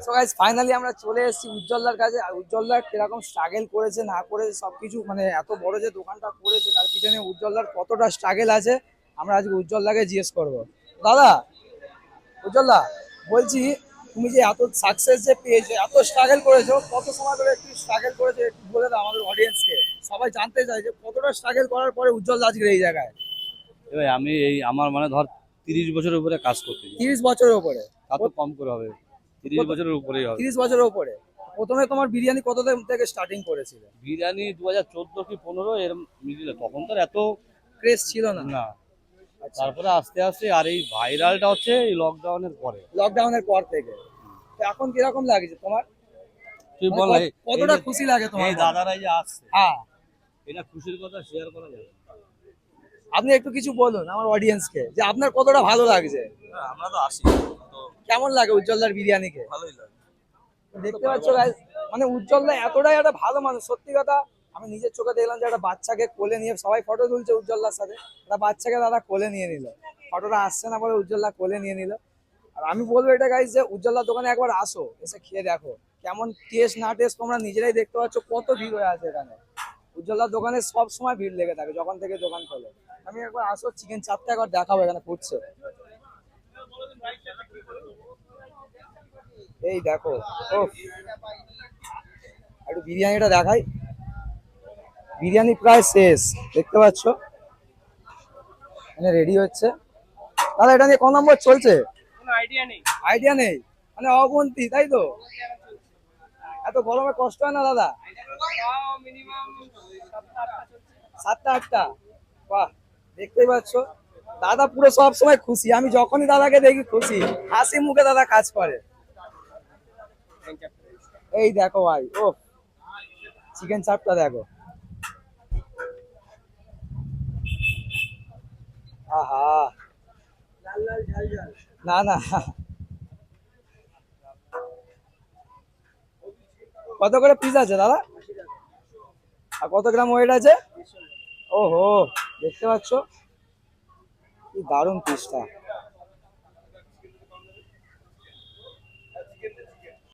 So guys finally আমরা চলে এসেছি উজ্জ্বলদার কাছে। আর উজ্জ্বলদা কিরকম স্ট্রাগল করেছে না করেছে সবকিছু, মানে এত বড় যে দোকানটা করেছে তার পিছনে উজ্জ্বলদার কতটা স্ট্রাগল আছে আমরা আজকে উজ্জ্বলদাকে জিজ্ঞেস করবো। দাদা, উজ্জ্বলদা, বলছি তুমি যে এত সাকসেস যে পেয়েছো, এত স্ট্রাগল করেছো, কত সময় ধরে একটু স্ট্রাগল করেছো একটু বলে দাও আমাদের অডিয়েন্সকে। সবাই জানতে চায় যে কতটা স্ট্রাগল করার পরে উজ্জ্বলদা আজকে এই জায়গায়। এবার আমি আমার ধর 30 বছরের উপরে কাজ করতে 30 বছরের উপরে? তা তো কম করে হবে, 30 বছরের উপরেই হবে। 30 বছরের উপরে। প্রথমে তোমার বিরিয়ানি কত থেকে স্টার্টিং করেছিল? বিরিয়ানি 2014 কি 15 এর মিডিলে, তখন তো আর এত ক্রেজ ছিল না। না। আচ্ছা, তারপরে আস্তে আস্তে আর এই ভাইরালটা হচ্ছে এই লকডাউনের পরে। লকডাউনের পর থেকে। তো এখন কিরকম লাগছে তোমার? তুই মানে বল এই কতটা যে খুশি লাগে তোমার? এই দাদারাই যে আসছে, হ্যাঁ, এটা খুশির কথা শেয়ার করা যায়। আপনি একটু কিছু বলুন আমার অডিয়েন্সকে যে আপনার কতটা ভালো লাগছে। আমরা তো আসি, তো কেমন লাগে উজ্জ্বলদার বিরিয়ানিকে? ভালোই লাগে। দেখতে পাচ্ছ guys, মানে উজ্জ্বলদা এতটাই একটা ভালো মানুষ, সত্যি কথা। আমি নিজের চোখে দেখলাম যে একটা বাচ্চাকে কোলে নিয়ে সবাই ফটো তুলছে উজ্জ্বলদার সাথে, একটা বাচ্চাকে দাদা কোলে নিয়ে নিল। ফটোটা আসছে না বলে উজ্জ্বলদা কোলে নিয়ে নিল। আর আমি বলবো এটা গাইজ যে উজ্জ্বলদার দোকানে একবার আসো, এসে খেয়ে দেখো কেমন টেস্ট না টেস্ট তোমরা নিজেরাই দেখতে পাচ্ছ, কত ভিড় হয়ে আছে এখানে। উজ্জ্বলদার দোকানে সব সময় ভিড় লেগে থাকে যখন থেকে দোকান খোলে। আমি একবার আসো, চিকেন চাপটা একবার দেখাবো এখানে ফুটছে। এই দেখো, ও একটু বিরিয়ানিটা দেখাই। বিরিয়ানি প্রায় শেষ, দেখতে পাচ্ছ মানে রেডি হচ্ছে। দাদা এটা নিয়ে ক নম্বর চলছে? কোনো আইডিয়া নেই। আইডিয়া নেই, মানে অবন্তি, তাই তো? এত গরমে কষ্ট হয় না দাদা? তাও মিনিমাম 7-8টা চলছে। 7টা 8টা, বাহ। দেখতেই পাচ্ছ দাদা পুরো সব সময় খুশি, আমি যখনই দাদাকে দেখি খুশি, হাসি মুখে দাদা কাজ করে। এই দেখো ভাই, ও চিকেন চাপটা দেখো, আহা, না না, কত করে পিস আছে দাদা? আর কত গ্রাম ওয়েট আছে? ওহো, দেখতে পাচ্ছ কি দারুণ পিসটা।